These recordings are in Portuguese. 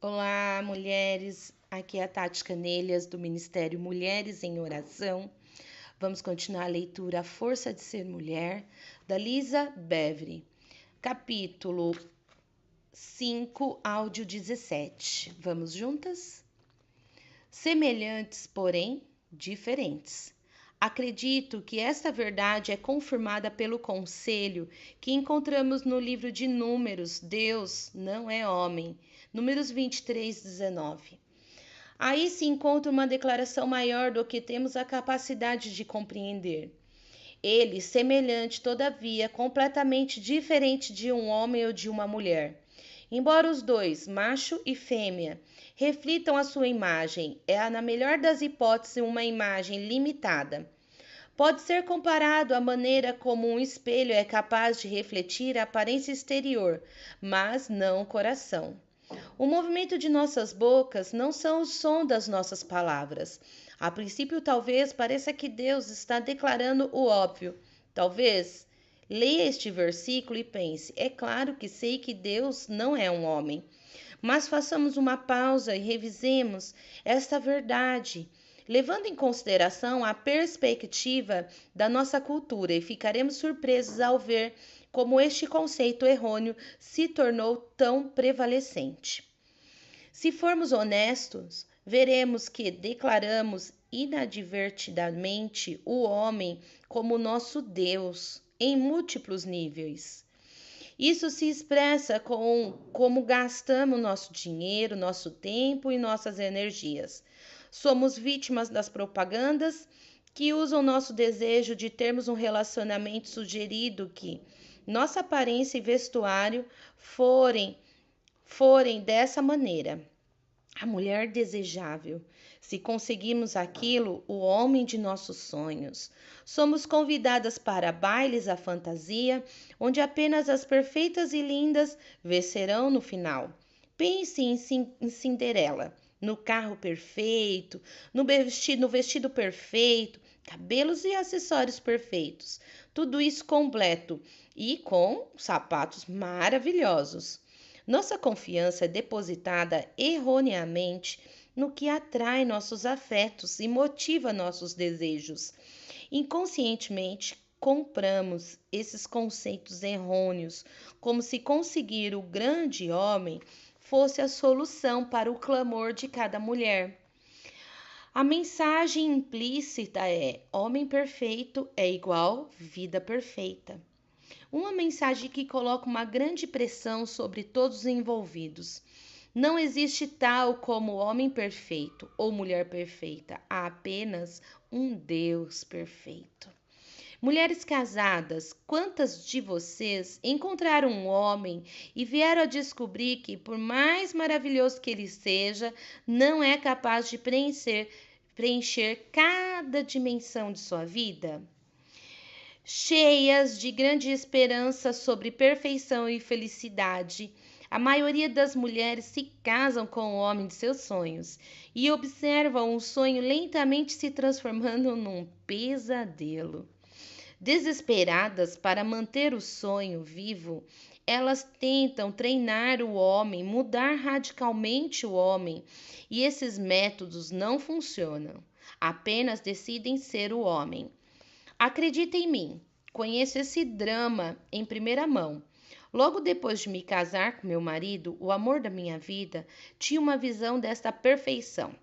Olá, mulheres. Aqui é a Tati Canelhas, do Ministério Mulheres em Oração. Vamos continuar a leitura A Força de Ser Mulher, da Lisa Bevere, capítulo 5, áudio 17. Vamos juntas? Semelhantes, porém diferentes. Acredito que esta verdade é confirmada pelo conselho que encontramos no livro de Números, Deus não é homem, Números 23, 19. Aí se encontra uma declaração maior do que temos a capacidade de compreender. Ele, semelhante, todavia, completamente diferente de um homem ou de uma mulher. Embora os dois, macho e fêmea, reflitam a sua imagem, é, na melhor das hipóteses, uma imagem limitada. Pode ser comparado à maneira como um espelho é capaz de refletir a aparência exterior, mas não o coração. O movimento de nossas bocas não são o som das nossas palavras. A princípio, talvez pareça que Deus está declarando o óbvio. Talvez leia este versículo e pense: é claro que sei que Deus não é um homem. Mas façamos uma pausa e revisemos esta verdade, levando em consideração a perspectiva da nossa cultura, e ficaremos surpresos ao ver como este conceito errôneo se tornou tão prevalecente. Se formos honestos, veremos que declaramos inadvertidamente o homem como nosso Deus em múltiplos níveis. Isso se expressa com como gastamos nosso dinheiro, nosso tempo e nossas energias. Somos vítimas das propagandas que usam nosso desejo de termos um relacionamento sugerido que nossa aparência e vestuário forem dessa maneira. A mulher desejável. Se conseguirmos aquilo, o homem de nossos sonhos. Somos convidadas para bailes à fantasia, onde apenas as perfeitas e lindas vencerão no final. Pense em Cinderela, no carro perfeito, no vestido perfeito, cabelos e acessórios perfeitos. Tudo isso completo e com sapatos maravilhosos. Nossa confiança é depositada erroneamente no que atrai nossos afetos e motiva nossos desejos. Inconscientemente, compramos esses conceitos errôneos, como se conseguir o grande homem fosse a solução para o clamor de cada mulher. A mensagem implícita é: homem perfeito é igual vida perfeita. Uma mensagem que coloca uma grande pressão sobre todos os envolvidos. Não existe tal como homem perfeito ou mulher perfeita, há apenas um Deus perfeito. Mulheres casadas, quantas de vocês encontraram um homem e vieram a descobrir que, por mais maravilhoso que ele seja, não é capaz de preencher cada dimensão de sua vida? Cheias de grande esperança sobre perfeição e felicidade, a maioria das mulheres se casam com o homem de seus sonhos e observam o sonho lentamente se transformando num pesadelo. Desesperadas para manter o sonho vivo, elas tentam treinar o homem, mudar radicalmente o homem, e esses métodos não funcionam. Apenas decidem ser o homem. Acredita em mim, conheço esse drama em primeira mão. Logo depois de me casar com meu marido, o amor da minha vida, tinha uma visão desta perfeição.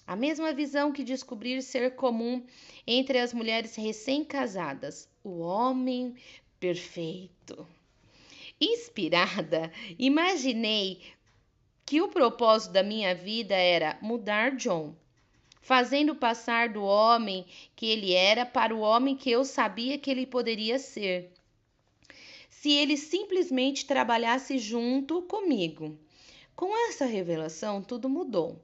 A mesma visão que descobri ser comum entre as mulheres recém-casadas, o homem perfeito. Inspirada, imaginei que o propósito da minha vida era mudar John, fazendo passar do homem que ele era para o homem que eu sabia que ele poderia ser, se ele simplesmente trabalhasse junto comigo. Com essa revelação, tudo mudou.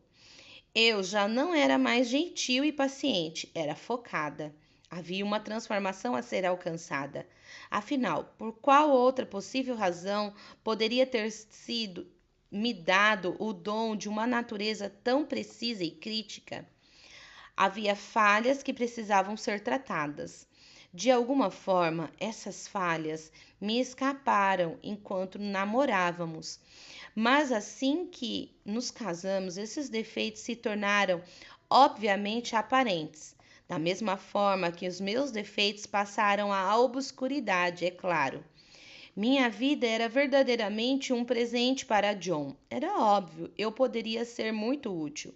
Eu já não era mais gentil e paciente, era focada. Havia uma transformação a ser alcançada. Afinal, por qual outra possível razão poderia ter sido me dado o dom de uma natureza tão precisa e crítica? Havia falhas que precisavam ser tratadas. De alguma forma, essas falhas me escaparam enquanto namorávamos, Mas assim que nos casamos, esses defeitos se tornaram obviamente aparentes. Da mesma forma que os meus defeitos passaram à obscuridade, é claro. Minha vida era verdadeiramente um presente para John. Era óbvio, eu poderia ser muito útil,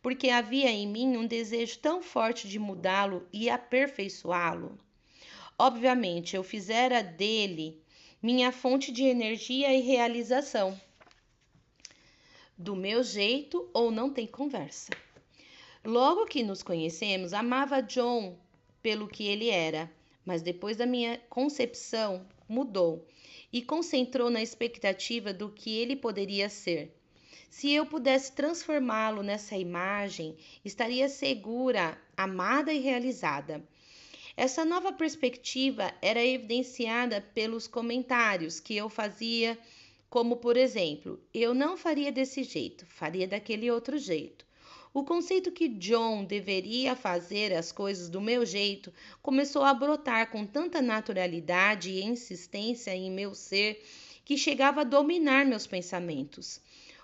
porque havia em mim um desejo tão forte de mudá-lo e aperfeiçoá-lo. Obviamente, eu fizera dele minha fonte de energia e realização. Do meu jeito ou não tem conversa. Logo que nos conhecemos, amava John pelo que ele era, mas depois da minha concepção, mudou e concentrou na expectativa do que ele poderia ser. Se eu pudesse transformá-lo nessa imagem, estaria segura, amada e realizada. Essa nova perspectiva era evidenciada pelos comentários que eu fazia, como por exemplo, eu não faria desse jeito, faria daquele outro jeito. O conceito que John deveria fazer as coisas do meu jeito começou a brotar com tanta naturalidade e insistência em meu ser que chegava a dominar meus pensamentos.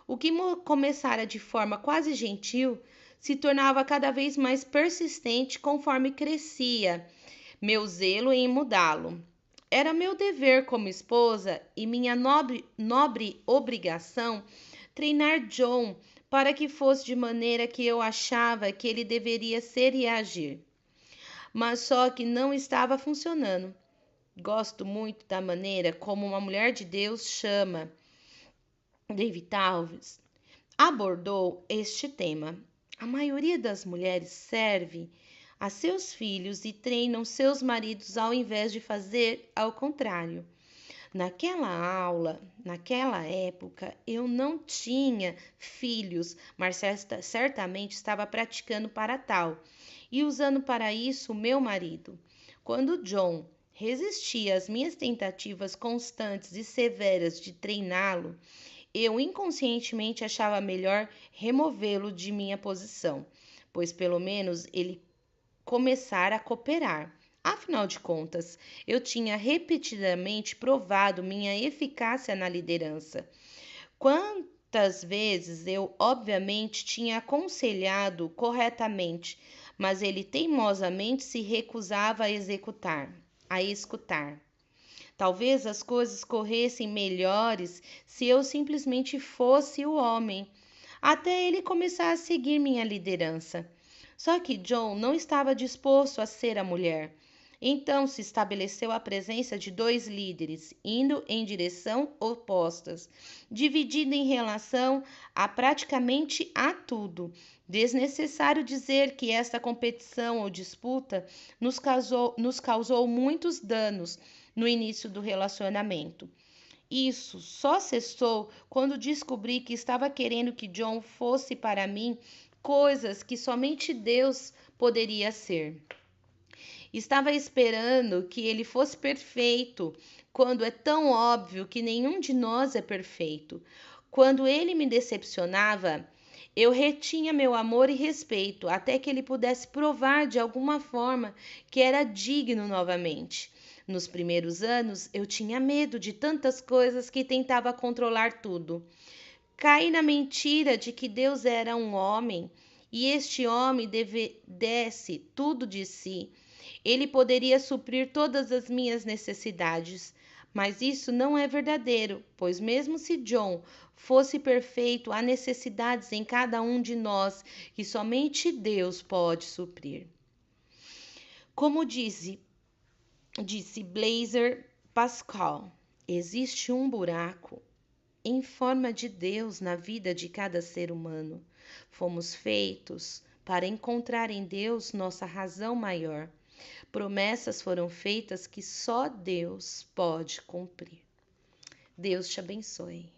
O que começara de forma quase gentil se tornava cada vez mais persistente conforme crescia meu zelo em mudá-lo. Era meu dever como esposa e minha nobre obrigação treinar John para que fosse de maneira que eu achava que ele deveria ser e agir. Mas só que não estava funcionando. Gosto muito da maneira como uma mulher de Deus chama David Alves abordou este tema. A maioria das mulheres serve a seus filhos e treinam seus maridos ao invés de fazer ao contrário. Naquela aula, naquela época, eu não tinha filhos, mas certamente estava praticando para tal e usando para isso o meu marido. Quando John resistia às minhas tentativas constantes e severas de treiná-lo, eu inconscientemente achava melhor removê-lo de minha posição, pois pelo menos ele começara a cooperar. Afinal de contas, eu tinha repetidamente provado minha eficácia na liderança. Quantas vezes eu, obviamente, tinha aconselhado corretamente, mas ele teimosamente se recusava a executar, a escutar. Talvez as coisas corressem melhores se eu simplesmente fosse o homem, até ele começar a seguir minha liderança. Só que John não estava disposto a ser a mulher. Então se estabeleceu a presença de dois líderes, indo em direção opostas, dividida em relação a praticamente a tudo. Desnecessário dizer que esta competição ou disputa nos causou muitos danos no início do relacionamento. Isso só cessou quando descobri que estava querendo que John fosse para mim coisas que somente Deus poderia ser. Estava esperando que ele fosse perfeito, quando é tão óbvio que nenhum de nós é perfeito. Quando ele me decepcionava, eu retinha meu amor e respeito até que ele pudesse provar de alguma forma que era digno novamente. Nos primeiros anos, eu tinha medo de tantas coisas que tentava controlar tudo. Caí na mentira de que Deus era um homem e este homem desse tudo de si. Ele poderia suprir todas as minhas necessidades, mas isso não é verdadeiro, pois mesmo se John fosse perfeito, há necessidades em cada um de nós que somente Deus pode suprir. Como disse Blaise Pascal, existe um buraco em forma de Deus na vida de cada ser humano. Fomos feitos para encontrar em Deus nossa razão maior. Promessas foram feitas que só Deus pode cumprir. Deus te abençoe.